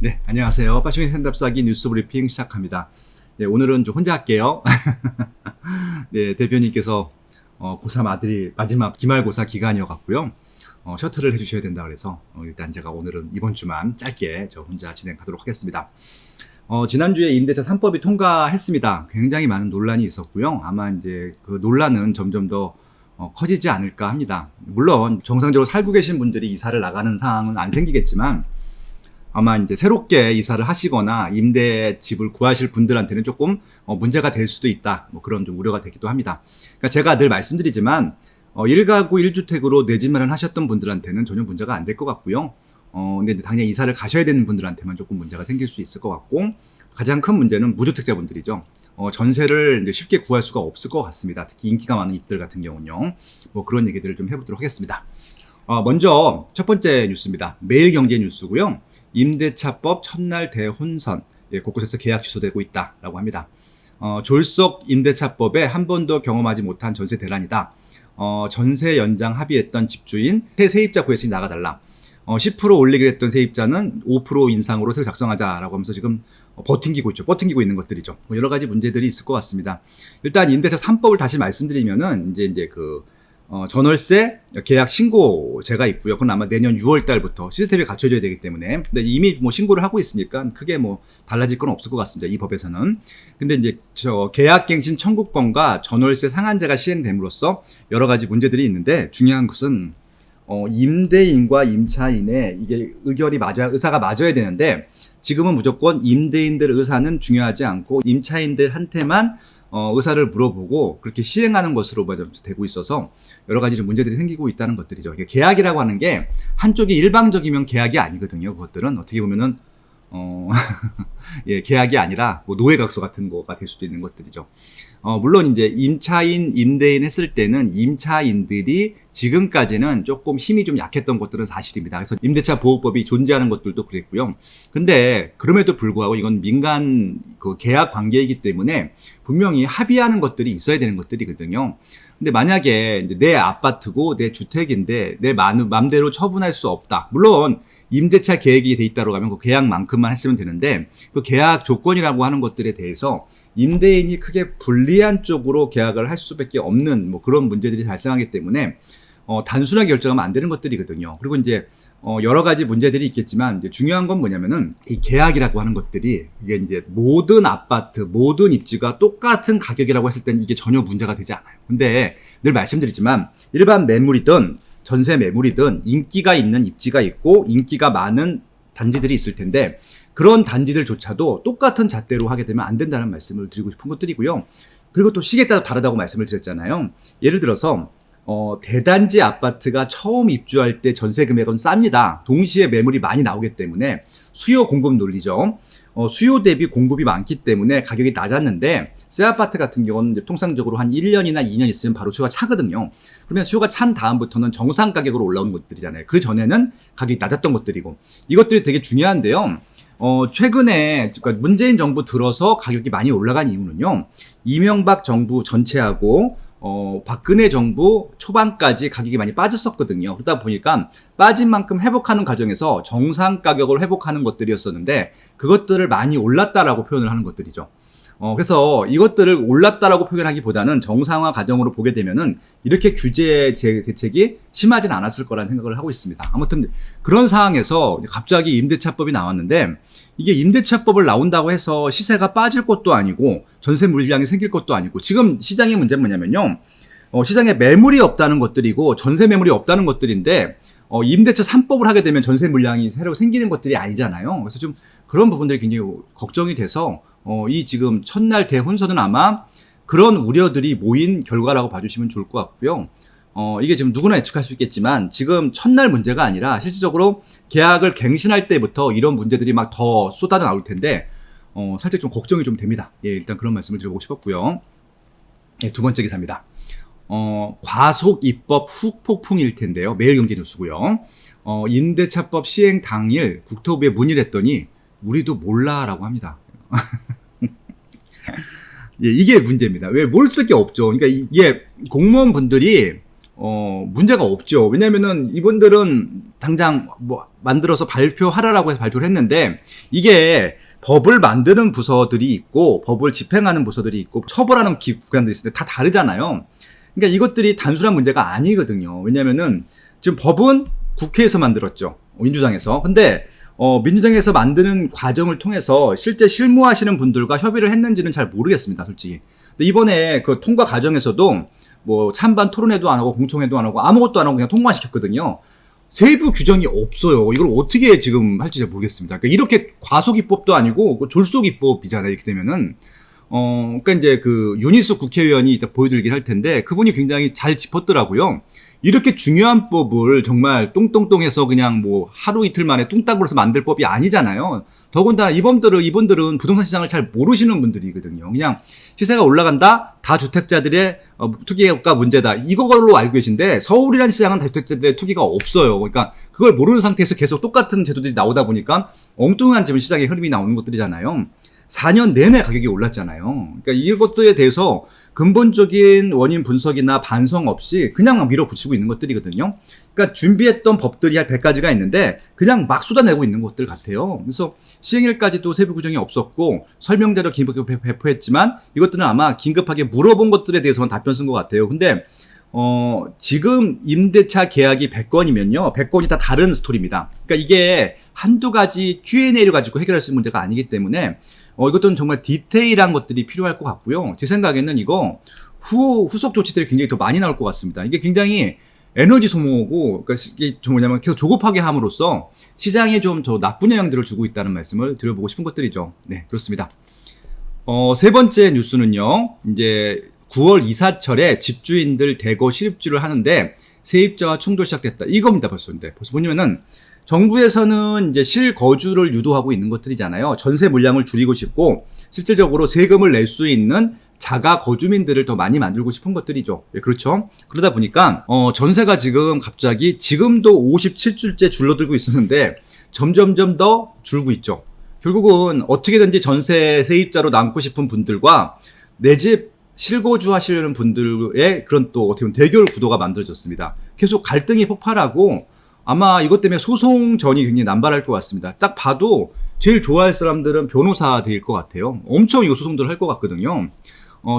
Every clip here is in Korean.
네, 안녕하세요. 빠싱의 상담사기 뉴스 브리핑 시작합니다. 네, 오늘은 좀 혼자 할게요. 네, 대표님께서 고3 아들이 마지막 기말고사 기간이어갖고요. 셔틀을 해주셔야 된다 그래서 일단 제가 오늘은 이번 주만 짧게 저 혼자 진행하도록 하겠습니다. 지난주에 임대차 3법이 통과했습니다. 굉장히 많은 논란이 있었고요. 아마 이제 그 논란은 점점 더 커지지 않을까 합니다. 물론 정상적으로 살고 계신 분들이 이사를 나가는 상황은 안 생기겠지만 아마 이제 새롭게 이사를 하시거나 임대집을 구하실 분들한테는 조금 문제가 될 수도 있다. 뭐 그런 좀 우려가 되기도 합니다. 그러니까 제가 늘 말씀드리지만 1가구 1주택으로 내 집 마련하셨던 분들한테는 전혀 문제가 안 될 것 같고요. 근데 당장 이사를 가셔야 되는 분들한테만 조금 문제가 생길 수 있을 것 같고, 가장 큰 문제는 무주택자분들이죠. 전세를 이제 쉽게 구할 수가 없을 것 같습니다. 특히 인기가 많은 입들 같은 경우는요. 뭐 그런 얘기들을 좀 해보도록 하겠습니다. 먼저 첫 번째 뉴스입니다. 매일경제 뉴스고요. 임대차법 첫날 대혼선, 곳곳에서 계약 취소되고 있다라고 합니다. 졸속 임대차법에 한 번도 경험하지 못한 전세 대란이다. 전세 연장 합의했던 집주인 새 세입자 구했으니 나가달라. 10% 올리기로 했던 세입자는 5% 인상으로 새로 작성하자라고 하면서 지금 버팅기고 있죠. 버팅기고 있는 것들이죠. 여러 가지 문제들이 있을 것 같습니다. 일단 임대차 3법을 다시 말씀드리면은 이제 그 전월세 계약 신고제가 있고요. 그건 아마 내년 6월 달부터 시스템이 갖춰져야 되기 때문에. 근데 이미 뭐 신고를 하고 있으니까 크게 뭐 달라질 건 없을 것 같습니다. 이 법에서는. 근데 이제 계약갱신 청구권과 전월세 상한제가 시행됨으로써 여러 가지 문제들이 있는데, 중요한 것은 임대인과 임차인의 이게 의사가 맞아야 되는데, 지금은 무조건 임대인들 의사는 중요하지 않고 임차인들한테만 의사를 물어보고 그렇게 시행하는 것으로 되고 있어서 여러 가지 좀 문제들이 생기고 있다는 것들이죠. 계약이라고 하는 게 한쪽이 일방적이면 계약이 아니거든요. 그것들은 어떻게 보면은 예, 계약이 아니라 뭐 노예각서 같은 거가 될 수도 있는 것들이죠. 물론 이제 임차인, 임대인 했을 때는 임차인들이 지금까지는 조금 힘이 좀 약했던 것들은 사실입니다. 그래서 임대차 보호법이 존재하는 것들도 그랬고요. 근데 그럼에도 불구하고 이건 민간 그 계약 관계이기 때문에 분명히 합의하는 것들이 있어야 되는 것들이거든요. 근데 만약에 내 아파트고 내 주택인데 내 맘대로 처분할 수 없다. 물론 임대차 계획이 돼 있다고 하면 그 계약만큼만 했으면 되는데, 그 계약 조건이라고 하는 것들에 대해서 임대인이 크게 불리한 쪽으로 계약을 할 수밖에 없는 뭐 그런 문제들이 발생하기 때문에 단순하게 결정하면 안 되는 것들이거든요. 그리고 이제 여러 가지 문제들이 있겠지만 이제 중요한 건 뭐냐면은 이 계약이라고 하는 것들이 이게 이제 모든 아파트, 모든 입지가 똑같은 가격이라고 했을 때는 이게 전혀 문제가 되지 않아요. 근데 늘 말씀드리지만 일반 매물이든 전세 매물이든 인기가 있는 입지가 있고 인기가 많은 단지들이 있을 텐데, 그런 단지들조차도 똑같은 잣대로 하게 되면 안 된다는 말씀을 드리고 싶은 것들이고요. 그리고 또 시기에 따라 다르다고 말씀을 드렸잖아요. 예를 들어서 대단지 아파트가 처음 입주할 때 전세 금액은 쌉니다. 동시에 매물이 많이 나오기 때문에 수요 공급 논리죠. 수요 대비 공급이 많기 때문에 가격이 낮았는데, 새 아파트 같은 경우는 이제 통상적으로 한 1년이나 2년 있으면 바로 수요가 차거든요. 그러면 수요가 찬 다음부터는 정상 가격으로 올라오는 것들이잖아요. 그 전에는 가격이 낮았던 것들이고, 이것들이 되게 중요한데요. 최근에 그러니까 문재인 정부 들어서 가격이 많이 올라간 이유는요, 이명박 정부 전체하고 박근혜 정부 초반까지 가격이 많이 빠졌었거든요. 그러다 보니까 빠진 만큼 회복하는 과정에서 정상 가격을 회복하는 것들이었었는데, 그것들을 많이 올랐다라고 표현을 하는 것들이죠. 그래서 이것들을 올랐다라고 표현하기보다는 정상화 과정으로 보게 되면은 이렇게 규제 대책이 심하진 않았을 거라는 생각을 하고 있습니다. 아무튼 그런 상황에서 갑자기 임대차법이 나왔는데, 이게 임대차법을 나온다고 해서 시세가 빠질 것도 아니고 전세 물량이 생길 것도 아니고, 지금 시장의 문제는 뭐냐면요, 시장에 매물이 없다는 것들이고 전세 매물이 없다는 것들인데, 임대차 3법을 하게 되면 전세 물량이 새로 생기는 것들이 아니잖아요. 그래서 좀 그런 부분들이 굉장히 걱정이 돼서 이 지금 첫날 대혼선은 아마 그런 우려들이 모인 결과라고 봐주시면 좋을 것 같고요. 이게 지금 누구나 예측할 수 있겠지만 지금 첫날 문제가 아니라 실질적으로 계약을 갱신할 때부터 이런 문제들이 막 더 쏟아져 나올 텐데 살짝 좀 걱정이 좀 됩니다. 예, 일단 그런 말씀을 드리고 싶었고요. 예, 두 번째 기사입니다. 과속 입법 후폭풍일 텐데요. 매일경제 뉴스고요. 임대차법 시행 당일 국토부에 문의를 했더니 우리도 몰라라고 합니다. 예, 이게 문제입니다. 왜 모를 수밖에 없죠. 그러니까 이게 공무원분들이 문제가 없죠. 왜냐면은 이분들은 당장 뭐 만들어서 발표하라라고 해서 발표를 했는데 이게 법을 만드는 부서들이 있고 법을 집행하는 부서들이 있고 처벌하는 기관들이 있을 때 다 다르잖아요. 그러니까 이것들이 단순한 문제가 아니거든요. 왜냐면은 지금 법은 국회에서 만들었죠. 민주당에서. 근데 민주당에서 만드는 과정을 통해서 실제 실무하시는 분들과 협의를 했는지는 잘 모르겠습니다, 솔직히. 근데 이번에 그 통과 과정에서도 뭐 찬반 토론회도 안 하고 공청회도 안 하고 아무것도 안 하고 그냥 통과시켰거든요. 세부 규정이 없어요. 이걸 어떻게 지금 할지 잘 모르겠습니다. 그러니까 이렇게 과소기법도 아니고 졸소기법이잖아요. 이렇게 되면은. 그러니까 이제 그 윤희숙 국회의원이 이따 보여드리긴 할 텐데 그분이 굉장히 잘 짚었더라고요. 이렇게 중요한 법을 정말 똥똥똥해서 그냥 뭐 하루 이틀 만에 뚱땅으로 해서 만들 법이 아니잖아요. 더군다나 이분들은 부동산 시장을 잘 모르시는 분들이거든요. 그냥 시세가 올라간다, 다주택자들의 투기가 문제다, 이거로 알고 계신데 서울이라는 시장은 다주택자들의 투기가 없어요. 그러니까 그걸 모르는 상태에서 계속 똑같은 제도들이 나오다 보니까 엉뚱한 지금 시장의 흐름이 나오는 것들이잖아요. 4년 내내 가격이 올랐잖아요. 그러니까 이것들에 대해서 근본적인 원인 분석이나 반성 없이 그냥 막 밀어붙이고 있는 것들이거든요. 그러니까 준비했던 법들이 한 100가지가 있는데 그냥 막 쏟아내고 있는 것들 같아요. 그래서 시행일까지도 세부 규정이 없었고 설명자료 긴급하게 배포했지만 이것들은 아마 긴급하게 물어본 것들에 대해서만 답변 쓴 것 같아요. 근데 지금 임대차 계약이 100건이면요. 100건이 다 다른 스토리입니다. 그러니까 이게 한두 가지 Q&A를 가지고 해결할 수 있는 문제가 아니기 때문에 이것들은 정말 디테일한 것들이 필요할 것 같고요. 제 생각에는 이거 후속 조치들이 굉장히 더 많이 나올 것 같습니다. 이게 굉장히 에너지 소모고, 그러니까 이게 좀 뭐냐면 계속 조급하게 함으로써 시장에 좀 더 나쁜 영향들을 주고 있다는 말씀을 드려보고 싶은 것들이죠. 네, 그렇습니다. 세 번째 뉴스는요, 이제 9월 이사철에 집주인들 대거 실입주를 하는데 세입자와 충돌 시작됐다. 이겁니다, 벌써. 근데 벌써 보면은 정부에서는 이제 실거주를 유도하고 있는 것들이잖아요. 전세 물량을 줄이고 싶고 실질적으로 세금을 낼 수 있는 자가 거주민들을 더 많이 만들고 싶은 것들이죠. 예, 그렇죠. 그러다 보니까 전세가 지금 갑자기 지금도 57주째 줄어들고 있었는데 점점점 더 줄고 있죠. 결국은 어떻게든지 전세 세입자로 남고 싶은 분들과 내 집 실거주 하시려는 분들의 그런 또 어떻게 보면 대결 구도가 만들어졌습니다. 계속 갈등이 폭발하고 아마 이것 때문에 소송전이 굉장히 남발할 것 같습니다. 딱 봐도 제일 좋아할 사람들은 변호사들일 것 같아요. 엄청 이거 소송들을 할 것 같거든요.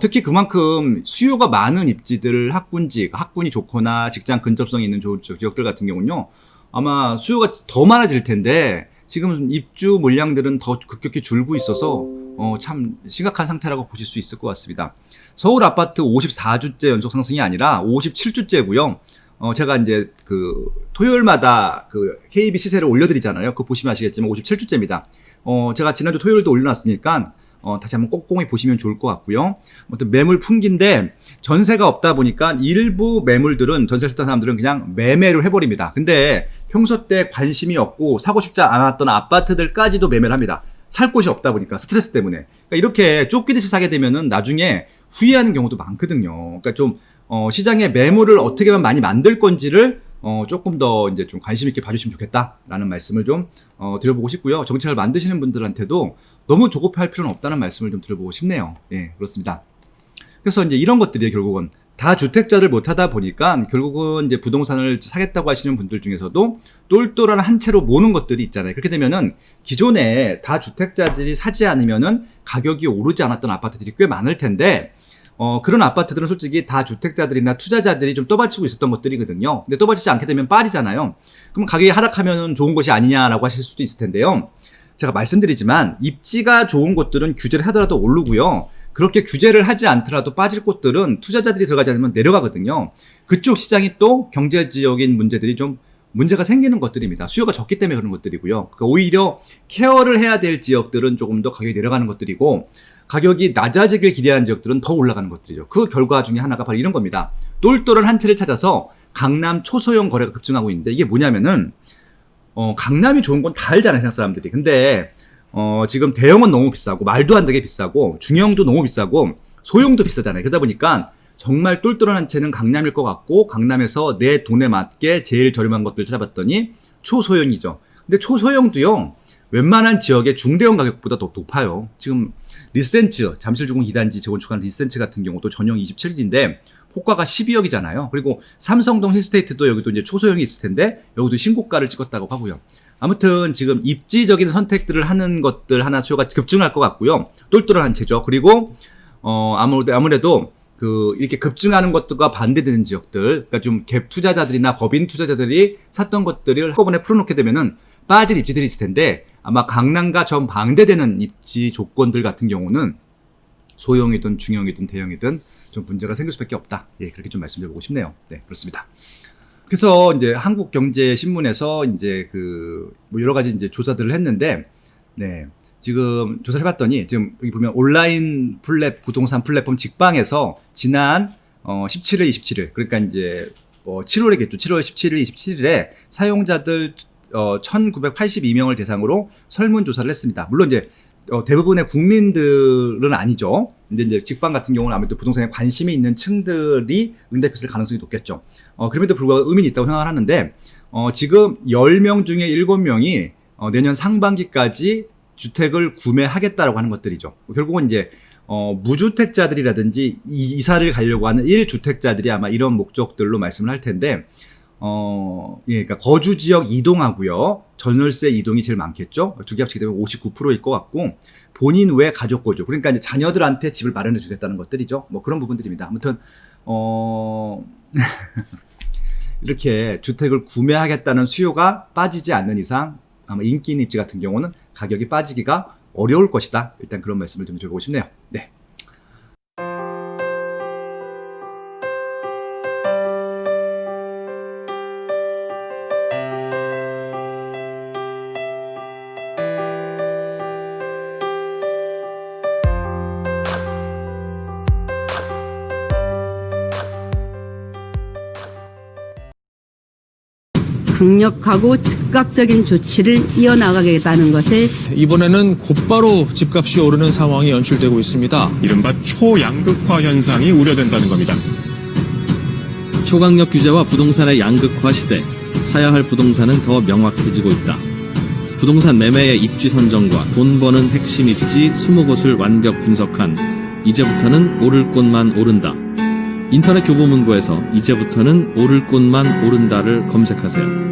특히 그만큼 수요가 많은 입지들, 학군이 좋거나 직장 근접성이 있는 좋은 지역들 같은 경우는요. 아마 수요가 더 많아질 텐데 지금 입주 물량들은 더 급격히 줄고 있어서 참 심각한 상태라고 보실 수 있을 것 같습니다. 서울 아파트 54주째 연속 상승이 아니라 57주째고요. 제가 이제 그 토요일마다 그 KB 시세를 올려드리잖아요. 그거 보시면 아시겠지만 57주째입니다. 제가 지난주 토요일도 올려놨으니까 다시 한번 꼼꼼히 보시면 좋을 것 같고요. 아무튼 매물 풍기인데 전세가 없다 보니까 일부 매물들은 전세를 샀던 사람들은 그냥 매매를 해버립니다. 근데 평소 때 관심이 없고 사고 싶지 않았던 아파트들까지도 매매를 합니다. 살 곳이 없다 보니까 스트레스 때문에. 그러니까 이렇게 쫓기듯이 사게 되면은 나중에 후회하는 경우도 많거든요. 그러니까 좀 시장에 매물을 어떻게 하면 많이 만들 건지를 조금 더 이제 좀 관심 있게 봐주시면 좋겠다라는 말씀을 좀 드려보고 싶고요. 정책을 만드시는 분들한테도 너무 조급할 필요는 없다는 말씀을 좀 드려보고 싶네요. 예, 그렇습니다. 그래서 이제 이런 것들이 결국은 다주택자를 못 하다 보니까 결국은 이제 부동산을 사겠다고 하시는 분들 중에서도 똘똘한 한 채로 모는 것들이 있잖아요. 그렇게 되면은 기존에 다주택자들이 사지 않으면은 가격이 오르지 않았던 아파트들이 꽤 많을 텐데 그런 아파트들은 솔직히 다주택자들이나 투자자들이 좀 떠받치고 있었던 것들이거든요. 근데 떠받치지 않게 되면 빠지잖아요. 그럼 가격이 하락하면 좋은 것이 아니냐라고 하실 수도 있을 텐데요. 제가 말씀드리지만 입지가 좋은 곳들은 규제를 하더라도 오르고요. 그렇게 규제를 하지 않더라도 빠질 곳들은 투자자들이 들어가지 않으면 내려가거든요. 그쪽 시장이 또 경제적인 문제들이 좀 문제가 생기는 것들입니다. 수요가 적기 때문에 그런 것들이고요. 그러니까 오히려 케어를 해야 될 지역들은 조금 더 가격이 내려가는 것들이고 가격이 낮아지길 기대하는 지역들은 더 올라가는 것들이죠. 그 결과 중에 하나가 바로 이런 겁니다. 똘똘한 한 채를 찾아서 강남 초소형 거래가 급증하고 있는데 이게 뭐냐면은 강남이 좋은 건 다 알잖아요, 세상 사람들이. 근데 지금 대형은 너무 비싸고 말도 안 되게 비싸고 중형도 너무 비싸고 소형도 비싸잖아요. 그러다 보니까 정말 똘똘한 한 채는 강남일 것 같고 강남에서 내 돈에 맞게 제일 저렴한 것들 찾아봤더니 초소형이죠. 근데 초소형도요. 웬만한 지역의 중대형 가격보다 더 높아요. 지금 리센츠, 잠실주공 2단지 재건축한 리센츠 같은 경우도 전용 27인데 호가가 12억이잖아요. 그리고 삼성동 힐스테이트도 여기도 이제 초소형이 있을 텐데 여기도 신고가를 찍었다고 하고요. 아무튼 지금 입지적인 선택들을 하는 것들 하나 수요가 급증할 것 같고요. 똘똘한 채죠. 그리고 아무래도 이렇게 급증하는 것들과 반대되는 지역들, 그러니까 좀 갭 투자자들이나 법인 투자자들이 샀던 것들을 한꺼번에 풀어놓게 되면은 빠질 입지들이 있을 텐데, 아마 강남과 전 방대되는 입지 조건들 같은 경우는 소형이든 중형이든 대형이든 좀 문제가 생길 수밖에 없다. 예, 그렇게 좀 말씀드리고 싶네요. 네, 그렇습니다. 그래서 이제 한국경제신문에서 이제 뭐 여러 가지 이제 조사들을 했는데, 네. 지금 조사를 해봤더니 지금 여기 보면 온라인 부동산 플랫폼 직방에서 지난 17일, 27일, 그러니까 이제 7월이겠죠. 7월 17일, 27일에 사용자들 1982명을 대상으로 설문조사를 했습니다. 물론 이제 대부분의 국민들은 아니죠. 근데 이제 직방 같은 경우는 아무래도 부동산에 관심이 있는 층들이 응답했을 가능성이 높겠죠. 그럼에도 불구하고 의미는 있다고 생각을 하는데, 지금 10명 중에 7명이 내년 상반기까지 주택을 구매하겠다라고 하는 것들이죠. 결국은 이제 무주택자들이라든지 이사를 가려고 하는 1주택자들이 아마 이런 목적들로 말씀을 할 텐데, 예, 그러니까 거주 지역 이동하고요. 전월세 이동이 제일 많겠죠. 두 개 합치게 되면 59%일 것 같고, 본인 외 가족 거주, 그러니까 이제 자녀들한테 집을 마련해 주겠다는 것들이죠. 뭐 그런 부분들입니다. 아무튼 이렇게 주택을 구매하겠다는 수요가 빠지지 않는 이상 아마 인기 있는 입지 같은 경우는 가격이 빠지기가 어려울 것이다. 일단 그런 말씀을 좀 드리고 싶네요. 네. 강력하고 즉각적인 조치를 이어나가겠다는 것에 이번에는 곧바로 집값이 오르는 상황이 연출되고 있습니다. 이른바 초양극화 현상이 우려된다는 겁니다. 초강력 규제와 부동산의 양극화 시대, 사야 할 부동산은 더 명확해지고 있다. 부동산 매매의 입지 선정과 돈 버는 핵심 입지 20곳을 완벽 분석한 이제부터는 오를 곳만 오른다. 인터넷 교보문고에서 이제부터는 오를 곳만 오른다를 검색하세요.